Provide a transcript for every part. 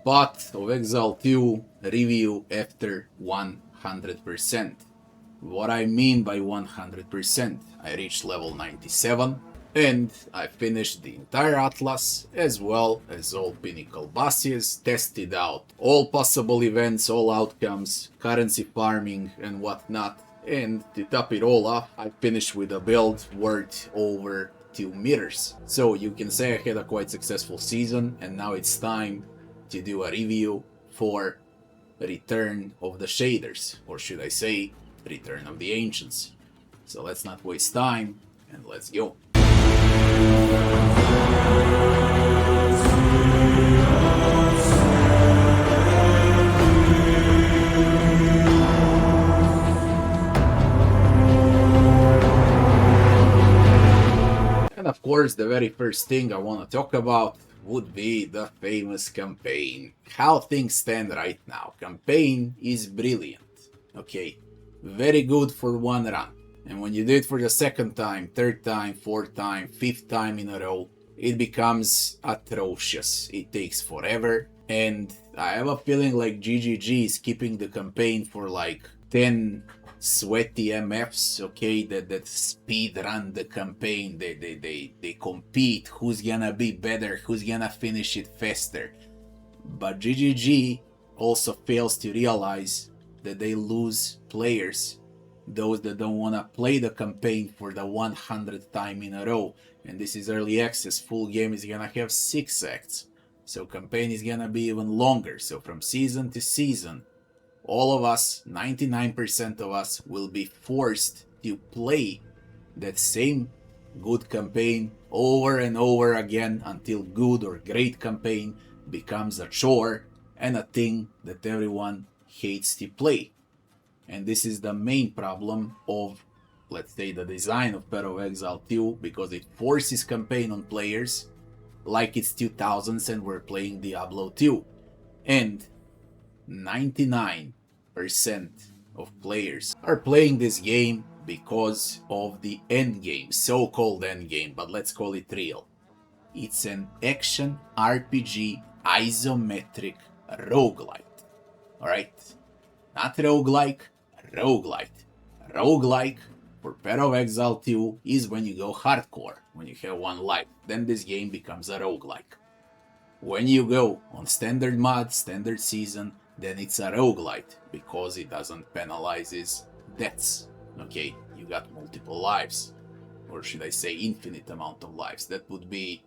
Path of Exile 2 review after 100%. What I mean by 100%, I reached level 97 and I finished the entire Atlas as well as all pinnacle bosses, tested out all possible events, all outcomes, currency farming and whatnot, and to top it all off, I finished with a build worth over 2 meters. So you can say I had a quite successful season, and now it's time to do a review for Return of the Shaders, or should I say Return of the Ancients. So let's not waste time and let's go. And of course, the very first thing I want to talk about would be the famous campaign. How things stand right now. Campaign is brilliant. Okay, very good for one run. And when you do it for the second time, third time, fourth time, fifth time in a row, it becomes atrocious. It takes forever. And I have a feeling like GGG is keeping the campaign for like 10 sweaty MFs, okay, that speed run the campaign. They compete who's gonna be better, who's gonna finish it faster. But GGG also fails to realize that they lose players, those that don't wanna play the campaign for the 100th time in a row. And this is early access. Full game is gonna have 6 acts, so campaign is gonna be even longer. So from season to season, all of us, 99% of us, will be forced to play that same good campaign over and over again until good or great campaign becomes a chore and a thing that everyone hates to play. And this is the main problem of, let's say, the design of Path of Exile 2, because it forces campaign on players like it's 2000s and we're playing Diablo 2. And 99% of players are playing this game because of the endgame, so-called endgame, but let's call it real. It's an action RPG isometric roguelite. Alright? Not roguelike, roguelite. Roguelike for Path of Exile 2 is when you go hardcore, when you have one life. Then this game becomes a roguelike. When you go on standard mod, standard season, then it's a roguelite because it doesn't penalize deaths. Okay, you got multiple lives, or should I say infinite amount of lives. That would be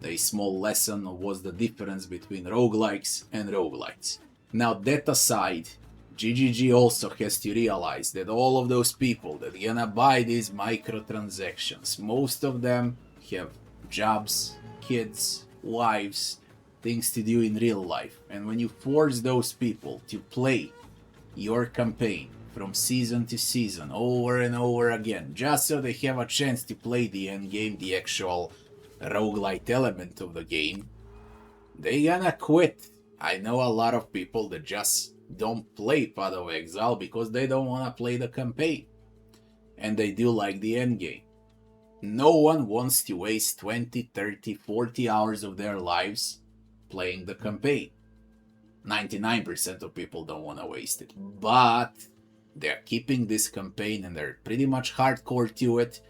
a small lesson of what's the difference between roguelikes and roguelites. Now that aside, GGG also has to realize that all of those people that gonna buy these microtransactions, most of them have jobs, kids, wives, things to do in real life. And when you force those people to play your campaign from season to season over and over again, just so they have a chance to play the endgame, the actual roguelite element of the game, they gonna quit. I know a lot of people that just don't play Path of Exile because they don't wanna play the campaign. And they do like the endgame. No one wants to waste 20, 30, 40 hours of their lives playing the campaign. 99% of people don't want to waste it, but they're keeping this campaign and they're pretty much hardcore to it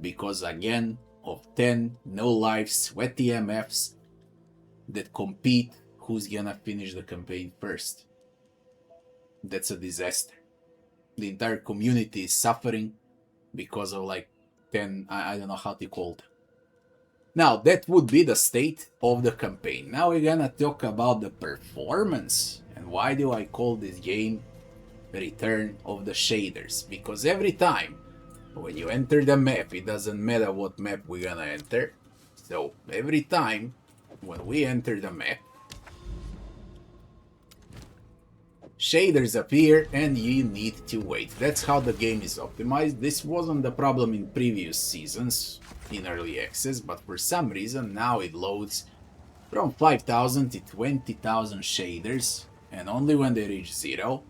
because, again, of 10 no life sweaty MFs that compete who's gonna finish the campaign first. That's a disaster. The entire community is suffering because of like 10, I don't know how to call them. Now, that would be the state of the campaign. Now we're gonna talk about the performance. And why do I call this game Return of the Shaders? Because every time when you enter the map, it doesn't matter what map we're gonna enter. So every time when we enter the map, shaders appear and you need to wait. That's how the game is optimized. This wasn't the problem in previous seasons in early access, but for some reason now it loads from 5,000 to 20,000 shaders, and only when they reach 0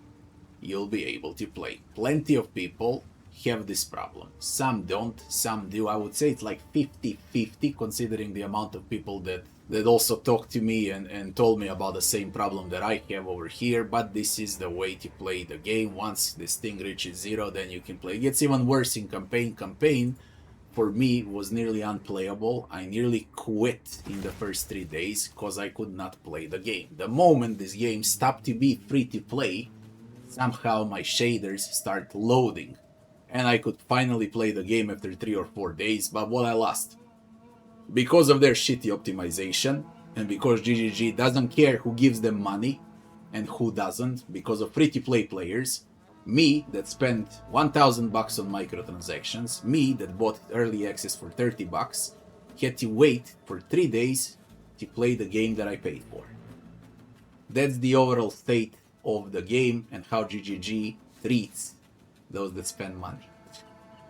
you'll be able to play. Plenty of people have this problem. Some don't, some do. I would say it's like 50-50 considering the amount of people that that also talked to me and told me about the same problem that I have over here, but this is the way to play the game. Once this thing reaches 0, then you can play. It gets even worse in campaign. Campaign, for me, was nearly unplayable. I nearly quit in the first 3 days because I could not play the game. The moment this game stopped to be free to play, somehow my shaders start loading, and I could finally play the game after 3 or 4 days, but what I lost. Because of their shitty optimization, and because GGG doesn't care who gives them money and who doesn't, because of free-to-play players, me that spent $1,000 on microtransactions, me that bought early access for $30, had to wait for 3 days to play the game that I paid for. That's the overall state of the game and how GGG treats those that spend money.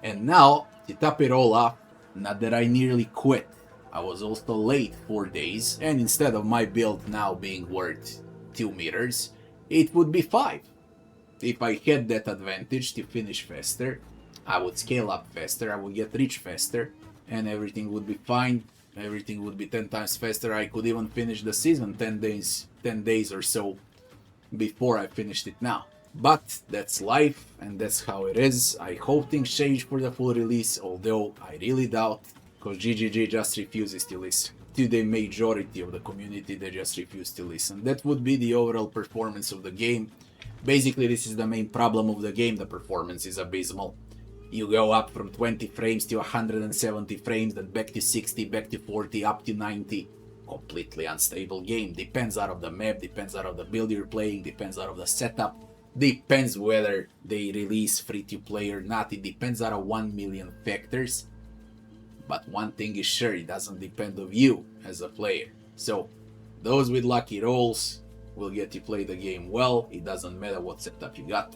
And now, to top it all off, not that I nearly quit, I was also late 4 days, and instead of my build now being worth 2 meters, it would be 5. If I had that advantage to finish faster, I would scale up faster, I would get rich faster, and everything would be fine. Everything would be 10 times faster. I could even finish the season 10 days or so before I finished it now. But that's life, and that's how it is. I hope things change for the full release, although I really doubt, because GGG just refuses to listen. To the majority of the community, they just refuse to listen. That would be the overall performance of the game. Basically, this is the main problem of the game. The performance is abysmal. You go up from 20 frames to 170 frames, then back to 60, back to 40, up to 90. Completely unstable game. Depends out of the map, depends out of the build you're playing, depends out of the setup. Depends whether they release free-to-play or not. It depends out of 1 million factors. But one thing is sure, it doesn't depend on you as a player. So, those with lucky rolls will get to play the game well. It doesn't matter what setup you got.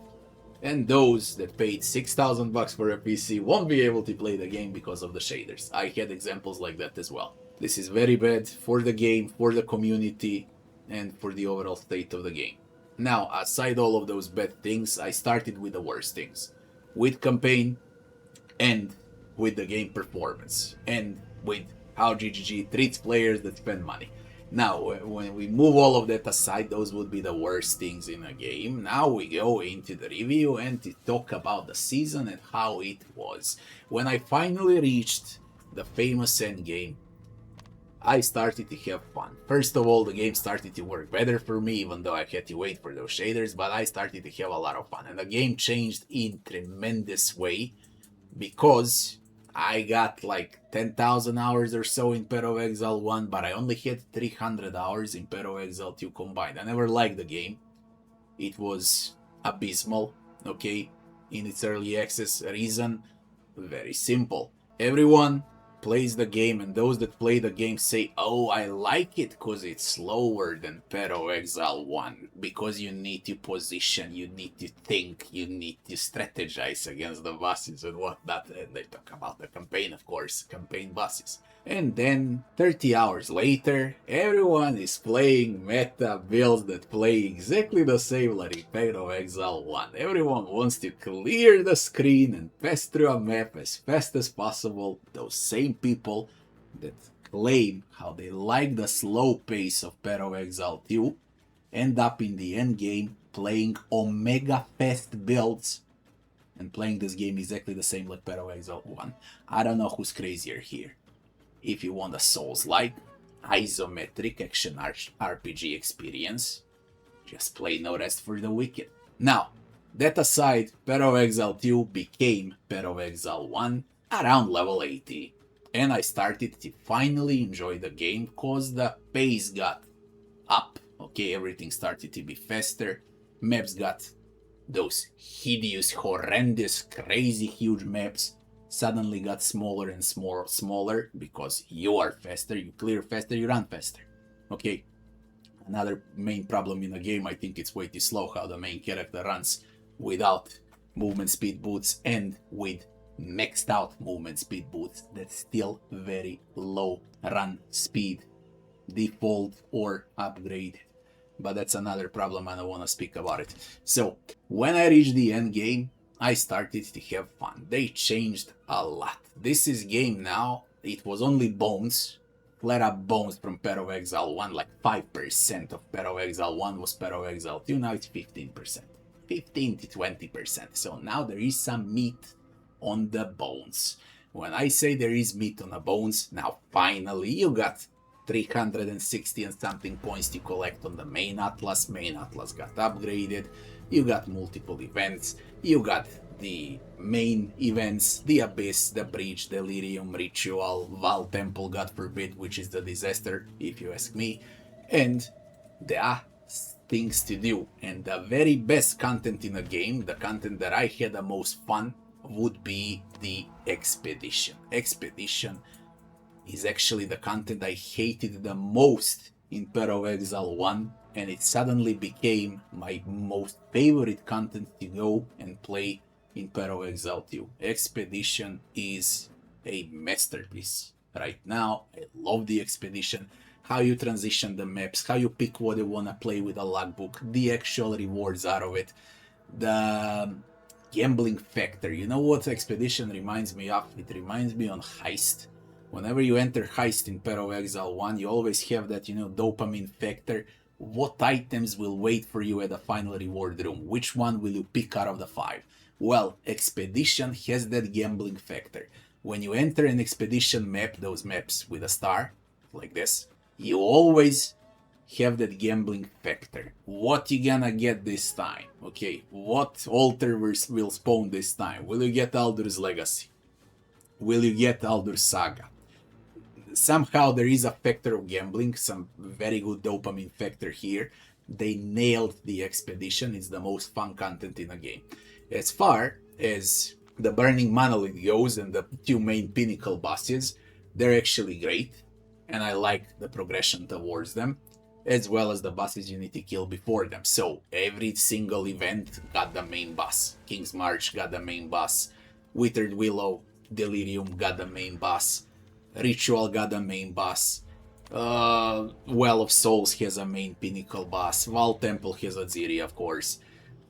And those that paid $6,000 for a PC won't be able to play the game because of the shaders. I had examples like that as well. This is very bad for the game, for the community, and for the overall state of the game. Now, aside all of those bad things, I started with the worst things. With campaign, and with the game performance, and with how GGG treats players that spend money. Now, when we move all of that aside, those would be the worst things in a game. Now we go into the review and to talk about the season and how it was. When I finally reached the famous Endgame, I started to have fun. First of all, the game started to work better for me, even though I had to wait for those shaders, but I started to have a lot of fun. And the game changed in tremendous way, because I got like 10,000 hours or so in Path of Exile 1, but I only had 300 hours in Path of Exile 2 combined. I never liked the game. It was abysmal, okay, in its early access. Reason, very simple. Everyone plays the game, and those that play the game say, oh, I like it because it's slower than Path of Exile 1, because you need to position, you need to think, you need to strategize against the bosses and whatnot. And they talk about the campaign, of course, campaign bosses. And then 30 hours later, everyone is playing meta builds that play exactly the same like in Path of Exile 1. Everyone wants to clear the screen and pass through a map as fast as possible. Those same people that claim how they like the slow pace of Path of Exile 2 end up in the end game playing omega fast builds and playing this game exactly the same like Path of Exile 1. I don't know who's crazier here. If you want a Souls-like, isometric action RPG experience, just play No Rest for the Wicked. Now, that aside, Path of Exile 2 became Path of Exile 1 around level 80. And I started to finally enjoy the game because the pace got up. Okay, everything started to be faster. Maps got those hideous, horrendous, crazy huge maps. Suddenly got smaller and smaller because you are faster, you clear faster, you run faster. Okay, another main problem in the game, I think it's way too slow how the main character runs without movement speed boots and with maxed out movement speed boots. That's still very low run speed, default or upgraded. But that's another problem, I don't want to speak about it. So, when I reached the end game, I started to have fun. They changed a lot. This is game now. It was only bones let up bones from Path of Exile 1, like 5% of Path of Exile 1 was Path of Exile 2, now it's 15%. 15 to 20%. So now there is some meat on the bones. When I say there is meat on the bones, now finally you got 360 and something points to collect on the main Atlas. Main Atlas got upgraded. You got multiple events. You got the main events, the Abyss, the Breach, Delirium, Ritual, Val Temple, God forbid, which is the disaster, if you ask me. And there are things to do. And the very best content in a game, the content that I had the most fun, would be the Expedition. Expedition is actually the content I hated the most in Path of Exile 1, and it suddenly became my most favorite content to go and play in Path of Exile 2. Expedition is a masterpiece. Right now, I love the Expedition. How you transition the maps, how you pick what you want to play with a logbook, the actual rewards out of it, the gambling factor. You know what Expedition reminds me of? It reminds me on Heist. Whenever you enter Heist in Path of Exile 1, you always have that, dopamine factor. What items will wait for you at the final reward room? Which one will you pick out of the 5? Well, Expedition has that gambling factor. When you enter an Expedition map, those maps with a star, like this, you always have that gambling factor. What you gonna get this time? Okay, what altar will spawn this time? Will you get Aldur's Legacy? Will you get Aldur's Saga? Somehow there is a factor of gambling, some very good dopamine factor here. They nailed the Expedition. It's the most fun content in a game. As far as the Burning Monolith goes and the 2 main pinnacle bosses, they're actually great, and I like the progression towards them, as well as the bosses you need to kill before them. So every single event got the main boss. King's March got the main boss. Withered Willow, Delirium got the main boss. Ritual got the main boss. Well of Souls has a main pinnacle boss. Val Temple has a Ziri, of course.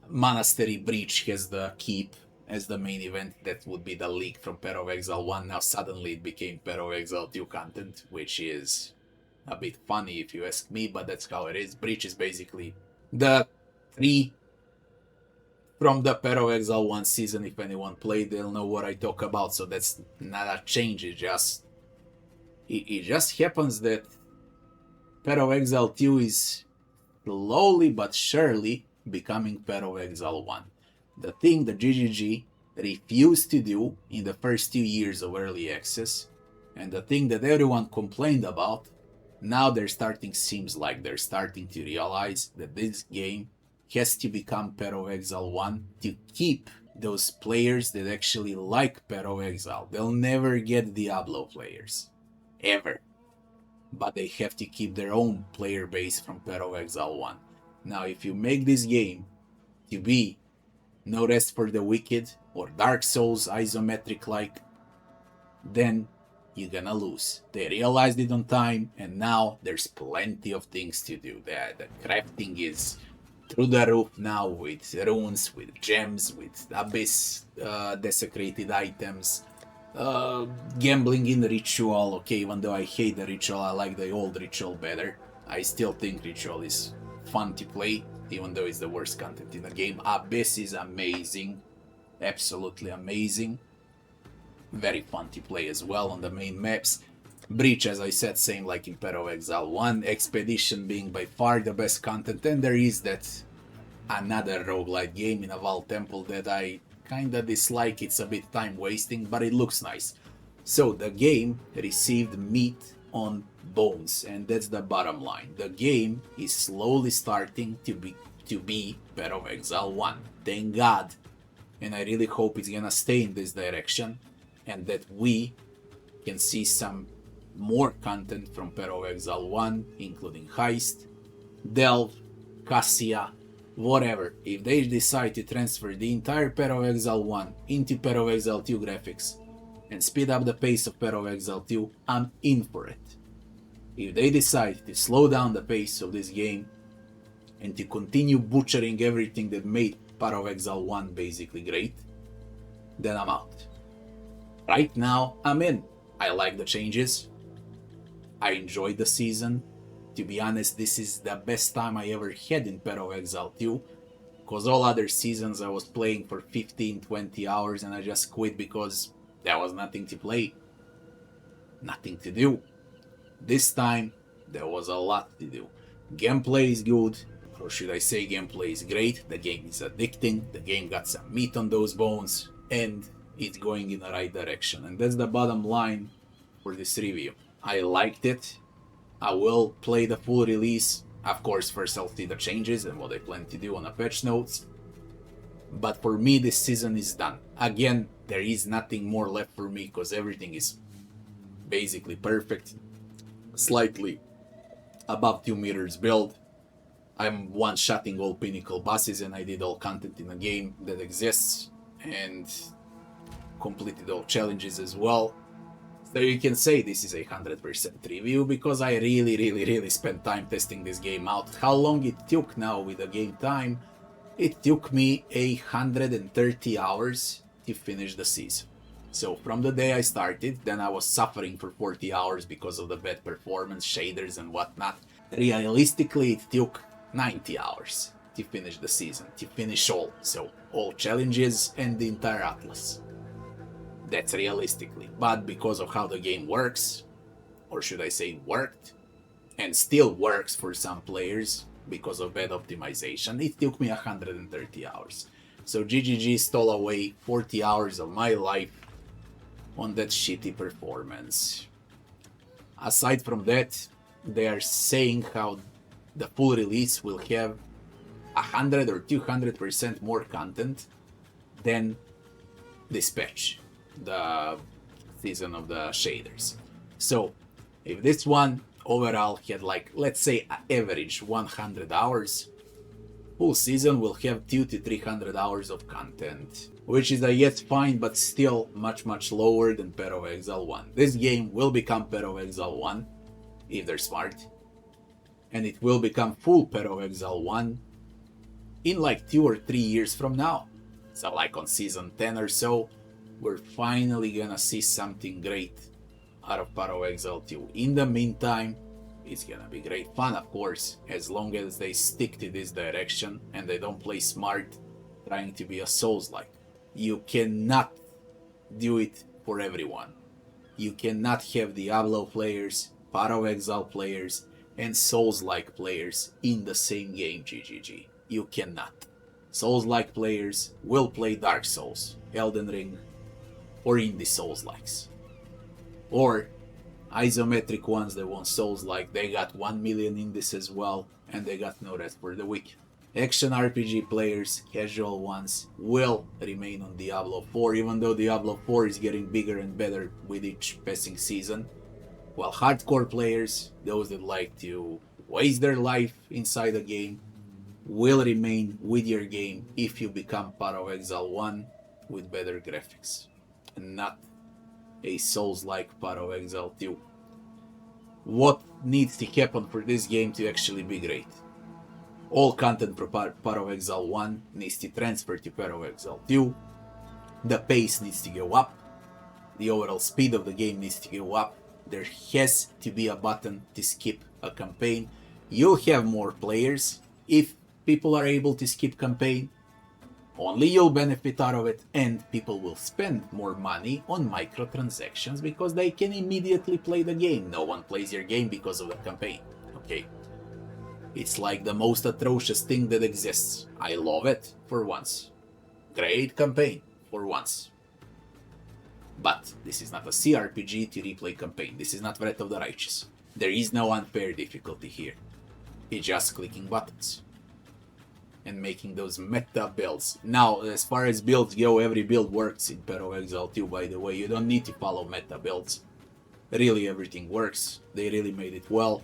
Monastery Breach has the Keep as the main event. That would be the leak from Path of Exile 1. Now suddenly it became Path of Exile 2 content, which is a bit funny if you ask me, but that's how it is. Breach is basically the 3 from the Path of Exile 1 season. If anyone played, they'll know what I talk about, so that's not a change. It just happens that Path of Exile 2 is slowly but surely becoming Path of Exile 1. The thing the GGG refused to do in the first 2 years of early access, and the thing that everyone complained about, now seems like they're starting to realize that this game has to become Path of Exile 1 to keep those players that actually like Path of Exile. They'll never get Diablo players. Ever. But they have to keep their own player base from Path of Exile 1. Now, if you make this game to be No Rest for the Wicked or Dark Souls isometric like, then you're gonna lose. They realized it on time, and now there's plenty of things to do. The crafting is through the roof now, with runes, with gems, with Abyss desecrated items. Gambling in Ritual. Okay, even though I hate the Ritual, I like the old Ritual better. I still think Ritual is fun to play, even though it's the worst content in the game. Abyss is amazing, absolutely amazing. Very fun to play as well on the main maps. Breach, as I said, same like in Path of Exile 1. Expedition being by far the best content, and there is that another roguelite game in a Val Temple that I kinda dislike. It's a bit time wasting, but it looks nice. So the game received meat on bones, and that's the bottom line. The game is slowly starting to be Path of Exile 1. Thank God. And I really hope it's gonna stay in this direction, and that we can see some more content from Path of Exile 1, including Heist, Delve, Cassia, whatever. If they decide to transfer the entire Path of Exile 1 into Path of Exile 2 graphics and speed up the pace of Path of Exile 2, I'm in for it. If they decide to slow down the pace of this game and to continue butchering everything that made Path of Exile 1 basically great, then I'm out. Right now, I'm in. I like the changes. I enjoyed the season. To be honest, this is the best time I ever had in Path of Exile 2. Because all other seasons I was playing for 15-20 hours and I just quit because there was nothing to play. Nothing to do. This time, there was a lot to do. Gameplay is good, or should I say gameplay is great, the game is addicting, the game got some meat on those bones, and it's going in the right direction. And that's the bottom line for this review. I liked it. I will play the full release. Of course, first I'll see the changes and what I plan to do on the patch notes. But for me, this season is done. Again, there is nothing more left for me because everything is basically perfect. Slightly above 2 meters build. I'm one-shotting all pinnacle bosses and I did all content in the game that exists and completed all challenges as well. So you can say this is a 100% review because I really spent time testing this game out. How long it took now with the game time? It took me 130 hours to finish the season. So from the day I started, then I was suffering for 40 hours because of the bad performance, shaders and whatnot. Realistically, it took 90 hours to finish the season, to finish all. So all challenges and the entire atlas. That's realistically. But because of how the game works, or should I say worked, and still works for some players because of bad optimization, it took me 130 hours. So GGG stole away 40 hours of my life on that shitty performance. Aside from that, they are saying how the full release will have 100 or 200% more content than this patch, the season of the shaders. So if this one overall had like, let's say, average 100 hours, full season will have 200 to 300 hours of content, which is yet fine, but still much lower than Path of Exile 1. This game will become Path of Exile 1, if they're smart, and it will become full Path of Exile 1 in like 2 or 3 years from now. So like on season 10 or so, we're finally gonna see something great out of Path of Exile 2. In the meantime, it's gonna be great fun, of course, as long as they stick to this direction and they don't play smart, trying to be a Souls-like. You cannot do it for everyone. You cannot have Diablo players, Path of Exile players, and Souls-like players in the same game, GGG. You cannot. Souls-like players will play Dark Souls, Elden Ring, or indie Souls-likes. Or isometric ones that want Souls-like, they got 1 million indies as well, and they got no rest for the week. Action RPG players, casual ones, will remain on Diablo 4, even though Diablo 4 is getting bigger and better with each passing season. While hardcore players, those that like to waste their life inside the game, will remain with your game if you become Path of Exile 1 with better graphics, and not a Souls-like Path of Exile 2. What needs to happen for this game to actually be great? All content for Path of Exile 1 needs to transfer to Path of Exile 2. The pace needs to go up. The overall speed of the game needs to go up. There has to be a button to skip a campaign. You'll have more players if people are able to skip campaign. Only you'll benefit out of it, and people will spend more money on microtransactions because they can immediately play the game. No one plays your game because of the campaign. Okay. It's like the most atrocious thing that exists. I love it for once. Great campaign for once. But this is not a CRPG to replay campaign. This is not Wrath of the Righteous. There is no unfair difficulty here. It's just clicking buttons and making those meta builds. Now, as far as builds go, every build works in Path of Exile 2, by the way. You don't need to follow meta builds. Really, everything works. They really made it well.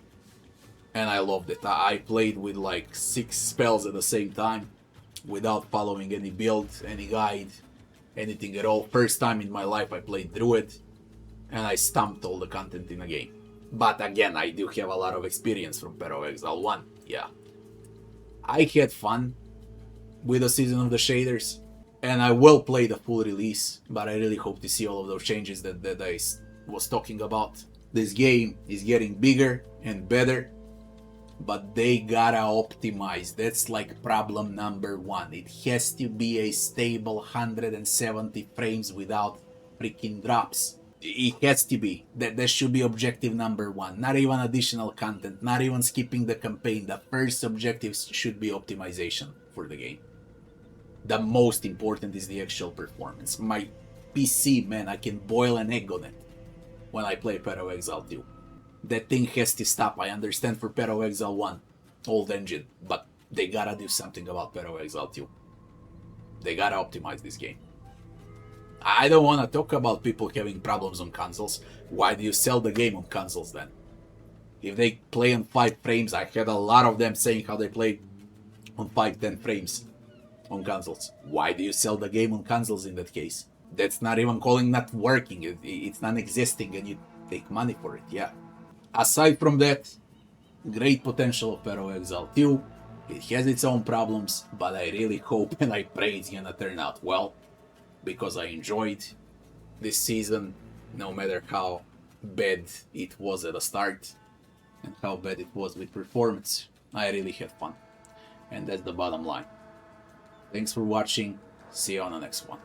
And I loved it. I played with like 6 spells at the same time, without following any build, any guide, anything at all. First time in my life I played Druid, and I stumped all the content in the game. But again, I do have a lot of experience from Path of Exile 1, yeah. I had fun with the Season of the Shaders, and I will play the full release, but I really hope to see all of those changes that I was talking about. This game is getting bigger and better, but they gotta optimize. That's like problem number one. It has to be a stable 170 frames without freaking drops. It has to be. That should be objective number one. Not even additional content, not even skipping the campaign. The first objective should be optimization for the game. The most important is the actual performance. My PC, man, I can boil an egg on it when I play Pero Exile 2. That thing has to stop. I understand for Pero Exile 1, old engine, but they gotta do something about Pero Exile 2. They gotta optimize this game. I don't want to talk about people having problems on consoles. Why do you sell the game on consoles then? If they play on 5 frames, I had a lot of them saying how they play on 5-10 frames on consoles. Why do you sell the game on consoles in that case? That's not even calling not working. It's non-existing and you take money for it, yeah. Aside from that, great potential of Pero Exile 2. It has its own problems, but I really hope and I pray it's gonna turn out well, because I enjoyed this season, no matter how bad it was at the start and how bad it was with performance. I really had fun, and that's the bottom line. Thanks for watching. See you on the next one.